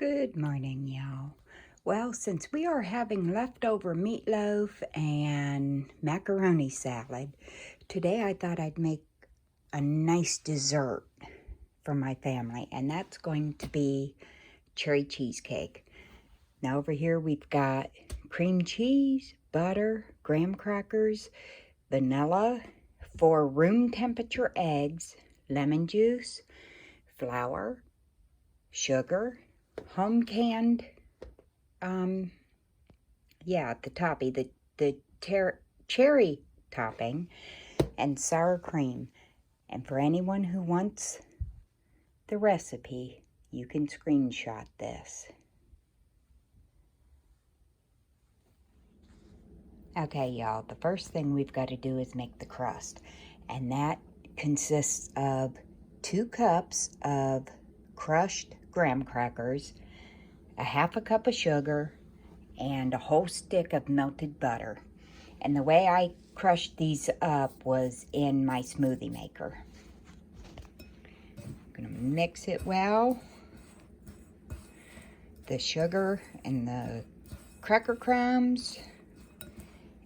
Good morning, y'all. Well, since we are having leftover meatloaf and macaroni salad, today I thought I'd make a nice dessert for my family, and that's going to be cherry cheesecake. Now over here we've got cream cheese, butter, graham crackers, vanilla, 4 room temperature eggs, lemon juice, flour, sugar, home canned the topping, the cherry topping, and sour cream. And for anyone who wants the recipe, you can screenshot this. Okay, y'all, the first thing we've got to do is make the crust. And that consists of 2 cups of crushed graham crackers, a half a cup of sugar, and a whole stick of melted butter. And the way I crushed these up was in my smoothie maker. I'm gonna mix it well. The sugar and the cracker crumbs.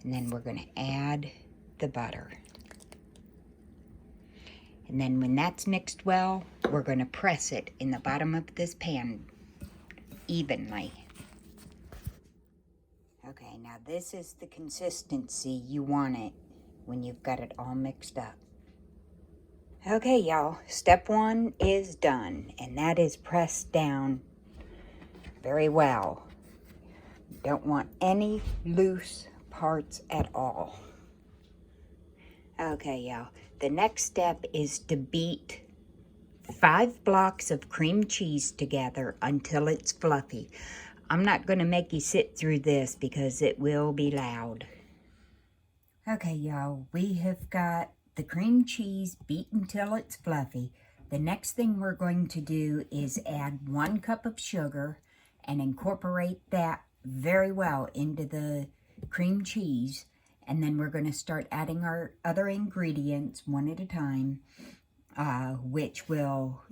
And then we're gonna add the butter. And then when that's mixed well, we're gonna press it in the bottom of this pan evenly. Okay, now this is the consistency you want it when you've got it all mixed up. Okay, y'all, step 1 is done, and that is pressed down very well. You don't want any loose parts at all. Okay, y'all, the next step is to beat 5 blocks of cream cheese together until it's fluffy. I'm not going to make you sit through this because it will be loud. Okay, y'all, we have got the cream cheese beaten till it's fluffy. The next thing we're going to do is add 1 cup of sugar and incorporate that very well into the cream cheese. And then we're going to start adding our other ingredients one at a time, which will...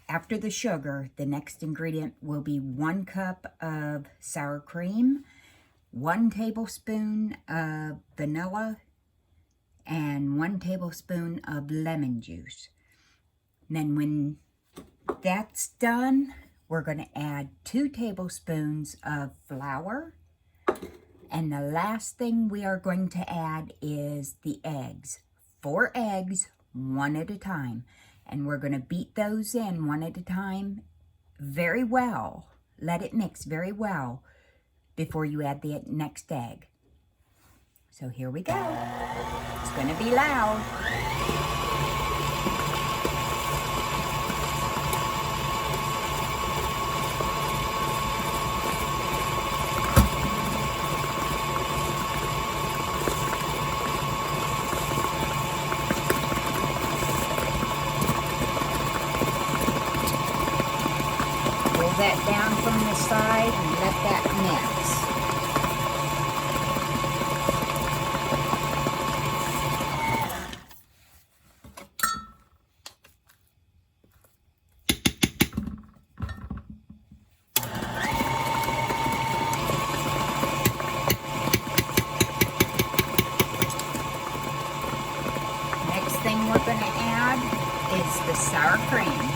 After the sugar, the next ingredient will be 1 cup of sour cream, 1 tablespoon of vanilla, and 1 tablespoon of lemon juice. And then when that's done, we're going to add 2 tablespoons of flour. And the last thing we are going to add is the eggs. 4 eggs, 1 at a time. And we're going to beat those in 1 at a time very well. Let it mix very well before you add the next egg. So here we go. It's going to be loud. That down from the side and let that mix. Next thing we're going to add is the sour cream.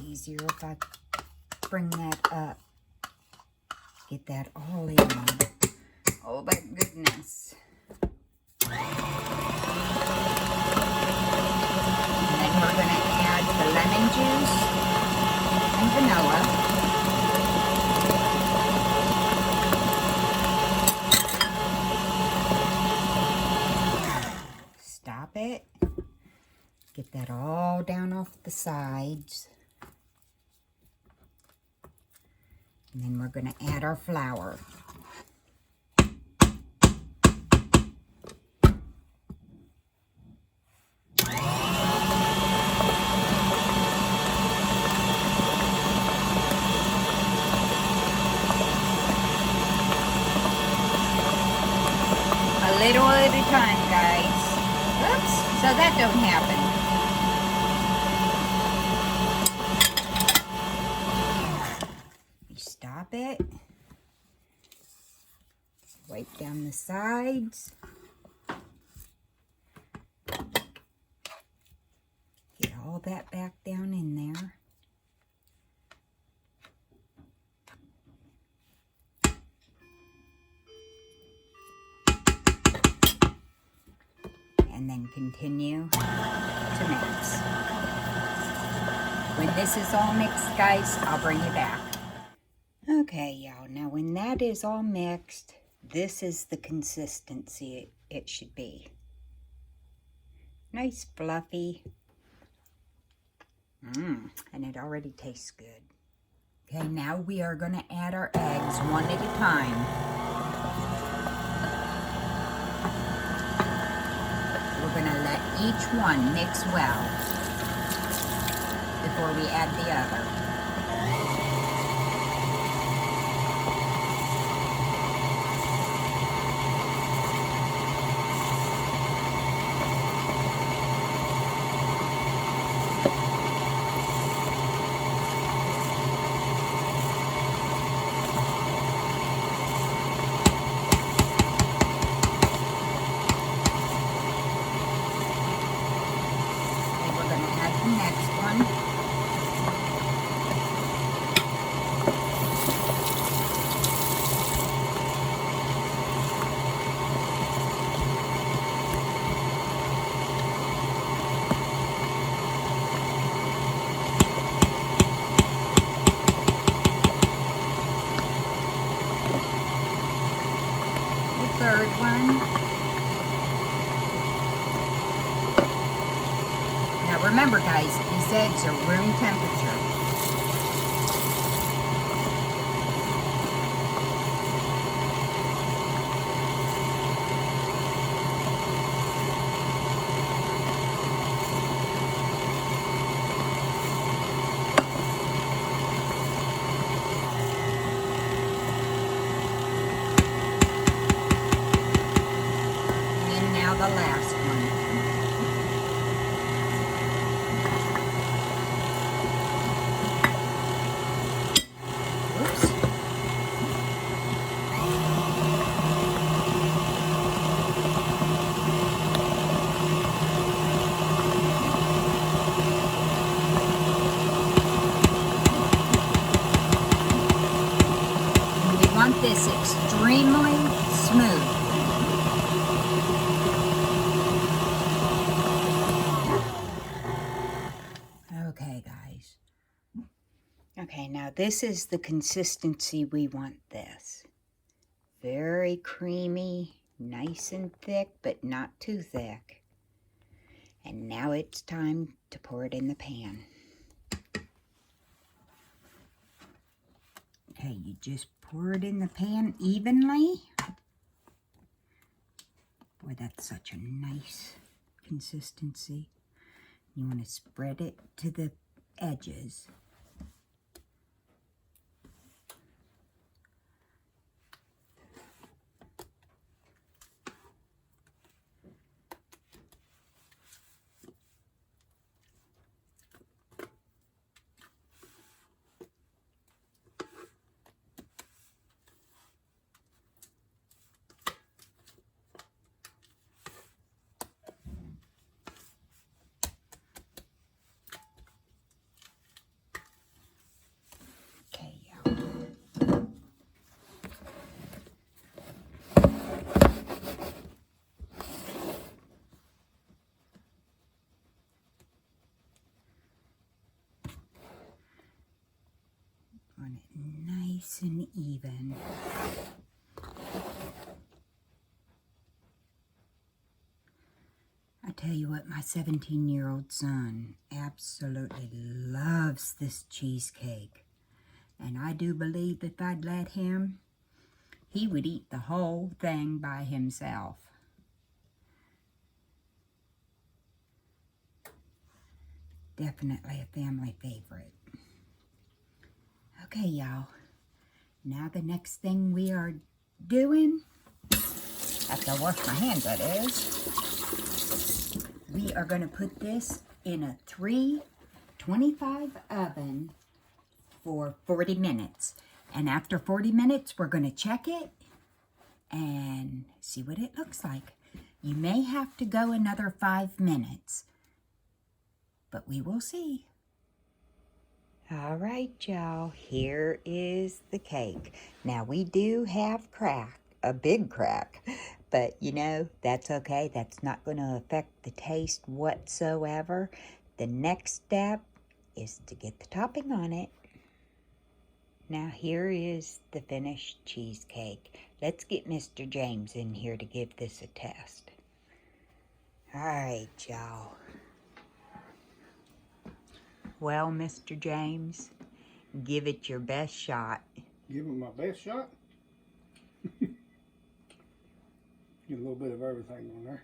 Easier if I bring that up. Get that all in. Oh my goodness. And then we're going to add the lemon juice and vanilla. Stop it. Get that all down off the sides. And then we're going to add our flour. at a time, guys. Oops, so that don't happen. You stop it. Wipe down the sides. Get all that back down in there. And then continue to mix. When this is all mixed, guys, I'll bring you back. Okay, y'all, now when that is all mixed, this is the consistency it should be. Nice, fluffy. And it already tastes good. Okay, now we are going to add our eggs one at a time. We're going to let each one mix well before we add the other. Next one. The third one. Now remember, guys, these eggs are room temperature. And now the last one. This extremely smooth. Okay, guys. Okay, now this is the consistency we want this. Very creamy, nice and thick, but not too thick. And now it's time to pour it in the pan. Okay, you just pour it in the pan evenly. Boy, that's such a nice consistency. You want to spread it to the edges. Want it nice and even. I tell you what, my 17-year-old son absolutely loves this cheesecake. And I do believe if I'd let him, he would eat the whole thing by himself. Definitely a family favorite. Okay, y'all. Now the next thing we are doing After I wash my hands, that is. We are going to put this in a 325 oven for 40 minutes. And after 40 minutes, we're going to check it and see what it looks like. You may have to go another 5 minutes, but we will see. All right, y'all, here is the cake. Now, we do have a big crack, but you know, that's okay. That's not going to affect the taste whatsoever. The next step is to get the topping on it. Now, here is the finished cheesecake. Let's get Mr. James in here to give this a test. All right, y'all. Well, Mr. James, give it your best shot. Give it my best shot? Get a little bit of everything on there.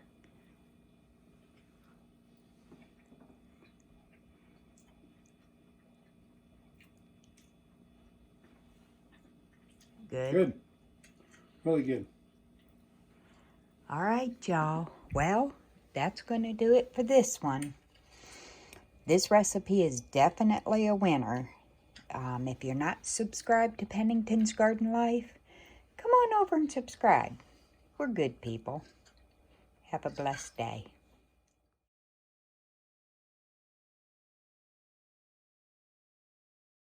Good? Good. Really good. All right, y'all. Well, that's going to do it for this one. This recipe is definitely a winner. If you're not subscribed to Pennington's Garden Life, come on over and subscribe. We're good people. Have a blessed day.